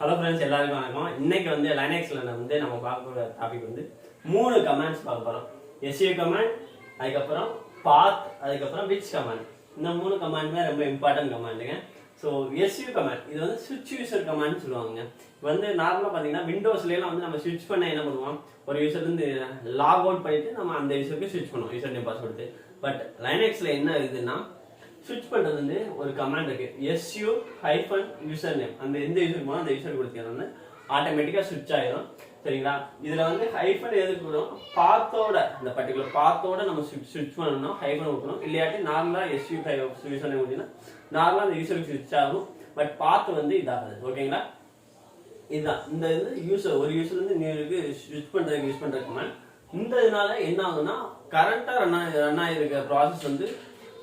Hello friends, எல்லாருக்கும் வணக்கம். இன்னைக்கு வந்து லைனக்ஸ்ல வந்து நம்ம பார்க்க டாபிக் வந்து 3 கமாண்ட்ஸ் பார்க்க போறோம். SU கமாண்ட், அதுக்கப்புறம் பாத், அதுக்கப்புறம் விச் கமாண்ட். இந்த 3 கமாண்டுமே ரொம்ப இம்பார்ட்டன்ட் கமாண்டுங்க. ஸோ SU கமாண்ட் இது வந்து ஸ்விட்ச் யூசர் கமாண்ட் சொல்லுவாங்க. இப்போ வந்து நார்மலாக பார்த்தீங்கன்னா விண்டோஸ்லாம் வந்து நம்ம ஸ்விட்ச் பண்ண என்ன பண்ணுவோம், ஒரு யூசர்லேருந்து லாக் அவுட் பண்ணிட்டு நம்ம அந்த யூசருக்கு ஸ்விட்ச் பண்ணுவோம், யூசர் நேம் பாஸ்வேர்டு. பட் லைனக்ஸ்ல என்ன இதுன்னா ஸ்விட்ச் பண்றது வந்து ஒரு கமாண்ட் இருக்கு, SU-username. அந்த எந்த யூசருக்கு போனால் அந்த யூசர் கொடுத்தீங்கன்னா ஆட்டோமேட்டிக்கா ஸ்விட்ச் ஆயிடும். சரிங்களா? இதுல வந்து ஹைஃபன் எதுக்கு வரும், பாத்தோட இந்த பர்டிகுலர் பாத்தோட நம்ம ஸ்விட்ச் பண்ணணும், ஹைஃபன் கொடுக்கணும். இல்லையாட்டி நார்மலா SU-username அப்படின்னா நார்மலா அந்த யூசருக்கு ஸ்விட்ச் ஆகும். பட் பாத்து வந்து இதாகுது. ஓகேங்களா? இதுதான் இந்த இது யூசர் ஒரு யூசர்ல இருந்து இன்னொருக்கு ஸ்விட்ச் பண்றதுக்கு யூஸ் பண்ற கமாண்ட். இந்த இதனால என்ன ஆகுதுன்னா கரண்டா ரன் ஆகிருக்க ப்ராசஸ் வந்து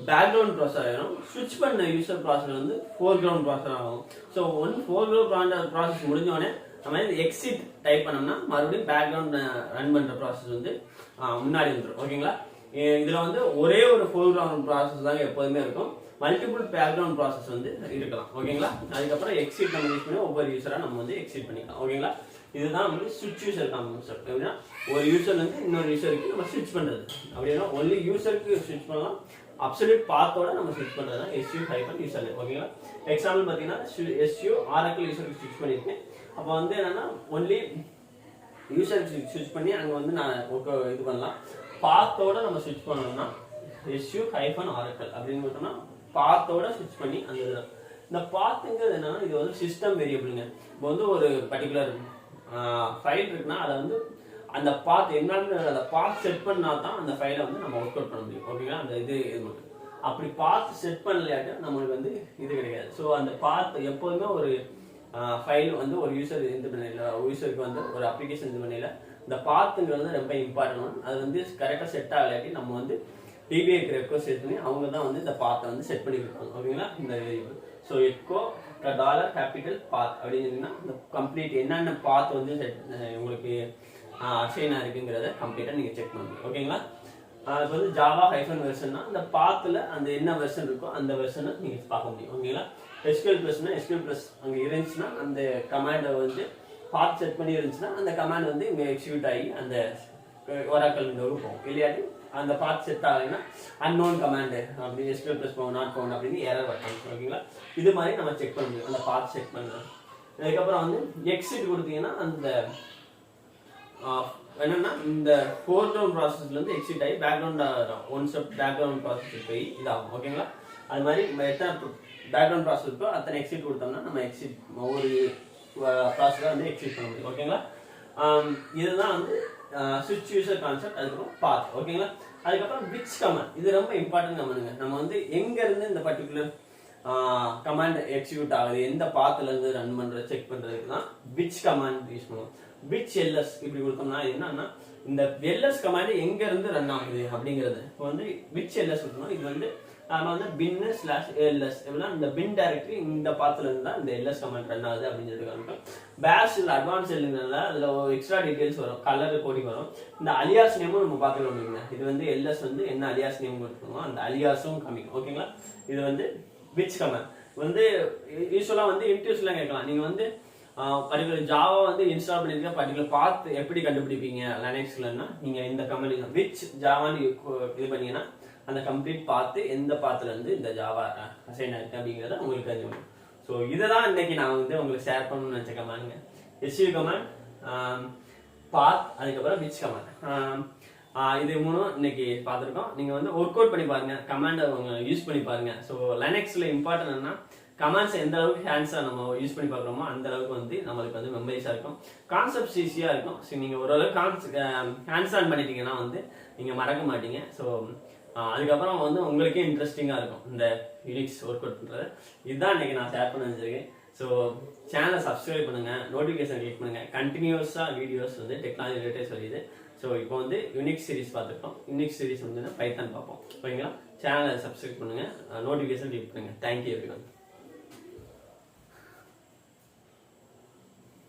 பேக்ரவுண்ட் ப்ராசஸ் ஆகிடும். ஸ்விட்ச் பண்ண யூசர் ப்ராசஸ் வந்து ஃபோர்கிரவுண்ட் ப்ராசஸ் ஆகும். ஸோ ஃபோர்கிரவுண்ட் ப்ராசஸ் முடிஞ்சோடனே நம்ம எக்ஸிட் டைப் பண்ணோம்னா மறுபடியும் பேக்ரவுண்ட் ரன் பண்ற ப்ராசஸ் வந்து முன்னாடி வந்துடும். ஓகேங்களா? இதுல வந்து ஒரே ஒரு ஃபோர்கிரவுண்ட் ப்ராசஸ் தாங்க எப்போதுமே இருக்கும். மல்டிபிள் பேக்ரவுண்ட் ப்ராசஸ் வந்து இருக்கலாம். ஓகேங்களா? அதுக்கப்புறம் எக்ஸிட் நம்ம யூஸ் பண்ணி ஒவ்வொரு யூசரா நம்ம வந்து எக்ஸிட் பண்ணிக்கலாம். ஓகேங்களா? இதுதான் வந்து ஸ்விட்ச் யூசர் கான்செப்ட். அப்படின்னா ஒரு யூசர்ல இருந்து இன்னொரு யூசருக்கு நம்ம ஸ்விட்ச் பண்றது. அப்படின்னா ஒன்லி யூசருக்கு ஸ்விட்ச் பண்ணலாம். அப்சல்யூட் பாத்தோட நம்ம ஸ்விட்ச் பண்றது SU-username. ஓகேங்களா? எக்ஸாம்பிள் பாத்தீங்கன்னா SU Oracle யூசருக்கு ஸ்விட்ச் பண்ணிருக்கேன். அப்போ வந்து என்னன்னா ஒன்லி யூசருக்கு ஸ்விட்ச் பண்ணி அங்க வந்து நான் இது பண்ணலாம். பாத்தோட நம்ம ஸ்விட்ச் பண்ணோம்னா SU-Oracle அப்படின்னு பார்த்தோம்னா பாத்தோட ஸ்விட்ச் பண்ணி அந்த இந்த பாத்துங்கிறது என்னன்னா இது வந்து சிஸ்டம் வேரியபிளுங்க. இப்போ வந்து ஒரு பர்டிகுலர் ஃபைல் இருக்குன்னா அதை வந்து அந்த பாத் என்னன்னு அந்த பாத் செட் பண்ணா தான் அந்த ஃபைலை வந்து நம்ம ஒர்க் அவுட் பண்ண முடியும். ஓகேங்களா? அந்த இது மட்டும் அப்படி பாத் செட் பண்ணலையாட்டு நம்மளுக்கு வந்து இது கிடையாது. ஸோ அந்த பாத் எப்போதுமே ஒரு ஃபைல் வந்து ஒரு யூசர் இது பண்ணல, யூசருக்கு வந்து ஒரு அப்ளிகேஷன் இது பண்ணல, இந்த பாத்துங்கிறது ரொம்ப இம்பார்ட்டன்ட். அது வந்து கரெக்டாக செட் ஆகலாட்டி நம்ம வந்து டிபிஐக்கு ரெக்வஸ்ட் செட் பண்ணி அவங்க தான் வந்து இந்த பாத்தை வந்து செட் பண்ணி கொடுப்பாங்க. ஓகேங்களா? இந்த variable. So echo $capital path அப்படின்னு இந்த கம்ப்ளீட் என்னென்ன பாத் வந்து உங்களுக்கு அசைனா இருக்குங்கிறத கம்ப்ளீட்டா நீங்க செக் பண்ணணும். ஓகேங்களா? இப்போ வந்து ஜாவா ஹைஃபன் வெர்ஷன்னா அந்த பாத்துல அந்த என்ன வெர்ஷன் இருக்கோ அந்த வெர்ஷனை நீங்க பார்க்க முடியும். ஓகேங்களா? SQL+ அங்க இருந்துச்சுன்னா அந்த கமாண்டை வந்து பாத் செட் பண்ணி இருந்துச்சுன்னா அந்த கமாண்ட் வந்து இங்க எக்ஸிக்யூட் ஆகி அந்த Oracle விண்டோவுக்கு போகும். இல்லையாட்டி அந்த பாத் செட் ஆகலைன்னா அன்னோன் கமாண்ட் அப்படி SQL+ நாட் ஃபவுண்ட் அப்படின்னு எரர் வரலாம். ஓகேங்களா? இது மாதிரி நம்ம செக் பண்ண முடியும் அந்த பாத் செக் பண்ணலாம். அதுக்கப்புறம் வந்து எக்ஸிட் கொடுத்தீங்கன்னா அந்த என்னன்னா இந்த ஃபோர்கிரவுண்ட் ப்ராசஸ்ல இருந்து எக்ஸிட் ஆகி background one step background process போய் இதாகும். ஓகேங்களா? அது மாதிரி எத்தனை பேக்ரவுண்ட் ப்ராசஸ் இருக்கோ அத்தனை எக்ஸிட் கொடுத்தோம்னா நம்ம எக்ஸிட் ஒரு ப்ராசஸை வந்து எக்ஸிட் பண்ண முடியும். ஓகேங்களா? இதுதான் வந்து ஸ்விட்ச் யூசர் கான்செப்ட். அதுக்கப்புறம் பாத். ஓகேங்களா? அதுக்கப்புறம் விச் கமாண்ட். இது ரொம்ப இம்பார்ட்டன்ட் கமாண்டுங்க. நம்ம வந்து எங்க இருந்து இந்த பர்டிகுலர் கமாண்ட் எக்ஸிக்யூட் ஆகுது, எந்த பாத்துல இருந்து ரன் பண்றது செக் பண்றதுக்கு தான் விச் கமாண்ட் யூஸ் பண்ணுவோம். விச் எல்எஸ் இப்படி கொடுத்தோம்னா என்னன்னா இந்த எல்எஸ் கமாண்ட் எங்க இருந்து ரன் ஆகுது அப்படிங்கிறது. இப்போ வந்து விச் எல்எஸ் கொடுக்கணும். இது வந்து நம்ம வந்து bin/ls எப்படின்னா இந்த பின் டைரக்டரி இந்த பாத்துல இருந்து தான் இந்த எல்எஸ் கமாண்ட் ரன் ஆகுது அப்படிங்கிறதுக்கு. பேஷ் அட்வான்ஸ் எழுதுனால அதுல எக்ஸ்ட்ரா டீடைல்ஸ் வரும், கலர் கோடிங் வரும். இந்த அலியாஸ் நேமும் நம்ம பார்த்துக்கணும். இது வந்து எல்எஸ் வந்து என்ன அலியாஸ் நேம் கொடுக்கணும் அந்த அலியாஸும் காமிக்கும். ஓகேங்களா? இது வந்து விச் கமாண்ட் வந்து யூஸ்வலா வந்து இன்டர்வியூஸ்லாம் கேட்கலாம். நீங்க வந்து பர்டிகுலர் ஜாவா வந்து இன்ஸ்டால் பண்ணிருக்க பர்டிகுலர் பாத் எப்படி கண்டுபிடிப்பீங்க லைனக்ஸ்லன்னா நீங்க இந்த கமாண்ட் விச் ஜாவான்னு இது பண்ணீங்கன்னா அந்த கம்ப்ளீட் பாத்து எந்த பாத்துல இருந்து இந்த ஜாவா அசைன் ஆயிருக்கு அப்படிங்கிறத உங்களுக்கு தெரியும். ஸோ இதுதான் இன்னைக்கு நான் வந்து உங்களுக்கு ஷேர் பண்ணணும்னு நினைச்ச கமாண்டுங்க. SU கமாண்ட், பாத், அதுக்கப்புறம் விச் கமாண்ட். இது மூணும் இன்னைக்கு பார்த்துருக்கோம். நீங்க வந்து ஒர்க் அவுட் பண்ணி பாருங்க, கமாண்டை யூஸ் பண்ணி பாருங்க. ஸோ லைனக்ஸ்ல இம்பார்ட்டன்ட் என்ன கமாண்ட்ஸ் எந்த அளவுக்கு ஹேண்ட்ஸா நம்ம யூஸ் பண்ணி பார்க்குறோமோ அந்த அளவுக்கு வந்து நம்மளுக்கு வந்து மெமரிஸா இருக்கும், கான்செப்ட்ஸ் ஈஸியா இருக்கும். ஸோ நீங்க ஓரளவுக்கு ஹேண்ட்ஸ் ஆன் பண்ணிட்டீங்கன்னா வந்து நீங்க மறக்க மாட்டீங்க. ஸோ அதுக்கப்புறம் வந்து உங்களுக்கே இன்ட்ரெஸ்டிங்கா இருக்கும் இந்த யூனிக்ஸ் ஒர்க் அவுட் பண்றது. இதுதான் இன்னைக்கு நான் ஷேர் பண்ண வச்சிருக்கேன். ஸோ சேனலை சப்ஸ்கிரைப் பண்ணுங்க, நோட்டிஃபிகேஷன் கிளிக் பண்ணுங்க. கண்டினியூஸா வீடியோஸ் வந்து டெக்னாலஜி ரிலேட்டட் சொல்லிது. ஸோ இப்போ வந்து யூனிக்ஸ் சீரிஸ் பார்த்துருக்கோம். யூனிக்ஸ் சீரிஸ் வந்து பைத்தான் பார்ப்போம். ஓகேங்களா? சேனலை சப்ஸ்கிரைப் பண்ணுங்க, நோட்டிஃபிகேஷன் கிளிக் பண்ணுங்க. Thank you everyone.